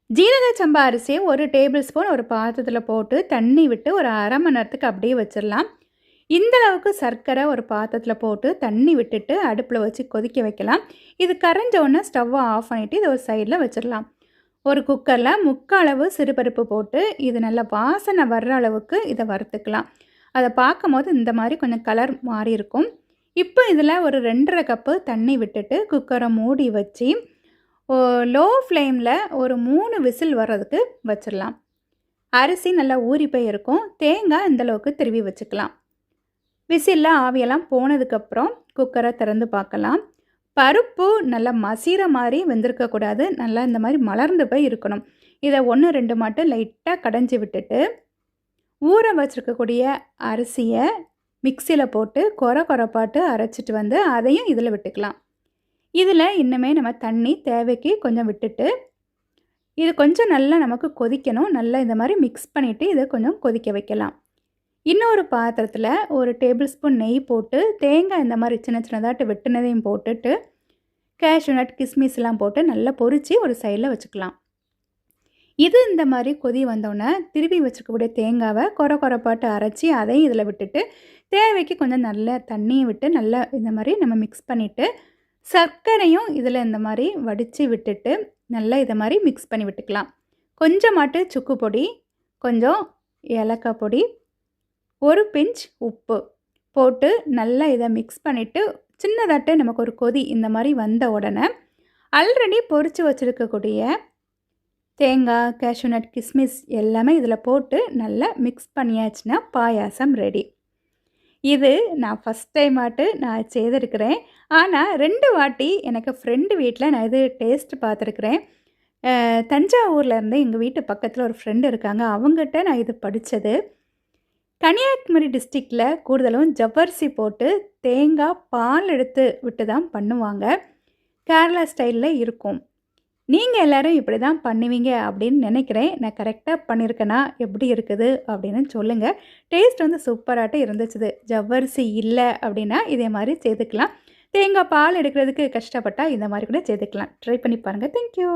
ஜீரக சம்பா அரிசியை ஒரு டேபிள் ஸ்பூன் ஒரு பாத்திரத்தில் போட்டு தண்ணி விட்டு ஒரு அரை மணி நேரத்துக்கு அப்படியே வச்சிடலாம். இந்த அளவுக்கு சர்க்கரை ஒரு பாத்திரத்தில் போட்டு தண்ணி விட்டுட்டு அடுப்பில் வச்சு கொதிக்க வைக்கலாம். இது கரைஞ்ச உடனே ஸ்டவ்வை ஆஃப் பண்ணிவிட்டு இதை ஒரு சைடில் வச்சிடலாம். ஒரு குக்கரில் முக்காளவு சிறுபருப்பு போட்டு இது நல்லா வாசனை வர்ற அளவுக்கு இதை வறுத்துக்கலாம். அதை பார்க்கும்போது இந்த மாதிரி கொஞ்சம் கலர் மாறி இருக்கும். இப்போ இதில் ஒரு 2.5 கப்பு தண்ணி விட்டுட்டு குக்கரை மூடி வச்சு லோ ஃப்ளேமில் ஒரு 3 விசில் வர்றதுக்கு வச்சிடலாம். அரிசி நல்லா ஊறி போய் இருக்கும். தேங்காய் இந்தளவுக்கு திருவி வச்சுக்கலாம். விசிலில் ஆவியெல்லாம் போனதுக்கப்புறம் குக்கரை திறந்து பார்க்கலாம். பருப்பு நல்லா மசிகிற மாதிரி வெந்திருக்கக்கூடாது, நல்லா இந்த மாதிரி மலர்ந்து போய் இருக்கணும். இதை 1-2 மட்டும் லைட்டாக கடைஞ்சி விட்டுட்டு ஊற வச்சுருக்கக்கூடிய அரிசியை மிக்சியில் போட்டு கொரப்பாட்டு அரைச்சிட்டு வந்து அதையும் இதில் விட்டுக்கலாம். இதில் இன்னுமே நம்ம தண்ணி தேவைக்கு கொஞ்சம் விட்டுட்டு இது கொஞ்சம் நல்லா நமக்கு கொதிக்கணும். நல்லா இந்த மாதிரி மிக்ஸ் பண்ணிவிட்டு இதை கொஞ்சம் கொதிக்க வைக்கலாம். இன்னொரு பாத்திரத்தில் ஒரு டேபிள் ஸ்பூன் நெய் போட்டு தேங்காய் இந்த மாதிரி சின்ன சின்னதாட்டு வெட்டினதையும் போட்டுட்டு கேஷ்யூ நட் கிஸ்மிஸ்லாம் போட்டு நல்லா பொரித்து ஒரு சைடில் வச்சுக்கலாம். இது இந்த மாதிரி கொதி வந்தோடனே திருப்பி வச்சுக்கக்கூடிய தேங்காவை கொரப்பாட்டு அரைச்சி அதையும் இதில் விட்டுட்டு தேவைக்கு கொஞ்சம் நல்ல தண்ணியை விட்டு நல்லா இந்த மாதிரி நம்ம மிக்ஸ் பண்ணிவிட்டு சர்க்கரையும் இதில் இந்த மாதிரி வடித்து விட்டுட்டு நல்லா இதை மாதிரி மிக்ஸ் பண்ணி விட்டுக்கலாம். கொஞ்சமாட்டு சுக்கு பொடி, கொஞ்சம் ஏலக்காய் பொடி, ஒரு பிஞ்ச் உப்பு போட்டு நல்லா இதை மிக்ஸ் பண்ணிவிட்டு சின்னதாட்டு நமக்கு ஒரு கொதி இந்த மாதிரி வந்த உடனே ஆல்ரெடி பொரித்து வச்சுருக்கக்கூடிய தேங்காய், கேஷ்யூ நட், கிஸ்மிஸ் எல்லாமே இதில் போட்டு நல்லா மிக்ஸ் பண்ணியாச்சுன்னா பாயாசம் ரெடி. இது நான் ஃபஸ்ட் டைமாட்டு நான் செய்திருக்கிறேன். ஆனால் 2 வாட்டி எனக்கு ஃப்ரெண்டு வீட்டில் நான் இது டேஸ்ட் பார்த்துருக்குறேன். தஞ்சாவூர்லேருந்து எங்கள் வீட்டு பக்கத்தில் ஒரு ஃப்ரெண்டு இருக்காங்க. அவங்ககிட்ட நான் இது படித்தது. கன்னியாகுமரி டிஸ்ட்ரிக்டில் கூடுதலும் ஜவ்வரிசி போட்டு தேங்காய் பால் எடுத்து விட்டு தான் பண்ணுவாங்க. கேரளா ஸ்டைலில் இருக்கும். நீங்கள் எல்லோரும் இப்படி தான் பண்ணுவீங்க அப்படின்னு நினைக்கிறேன். நான் கரெக்டாக பண்ணியிருக்கேனா, எப்படி இருக்குது அப்படின்னு சொல்லுங்கள். டேஸ்ட் வந்து சூப்பராகட்டும் இருந்துச்சு. ஜவ்வரிசி இல்லை அப்படின்னா இதே மாதிரி சேர்த்துக்கலாம். தேங்காய் பால் எடுக்கிறதுக்கு கஷ்டப்பட்டால் இந்த மாதிரி கூட சேர்த்துக்கலாம். ட்ரை பண்ணி பாருங்கள். தேங்க்யூ.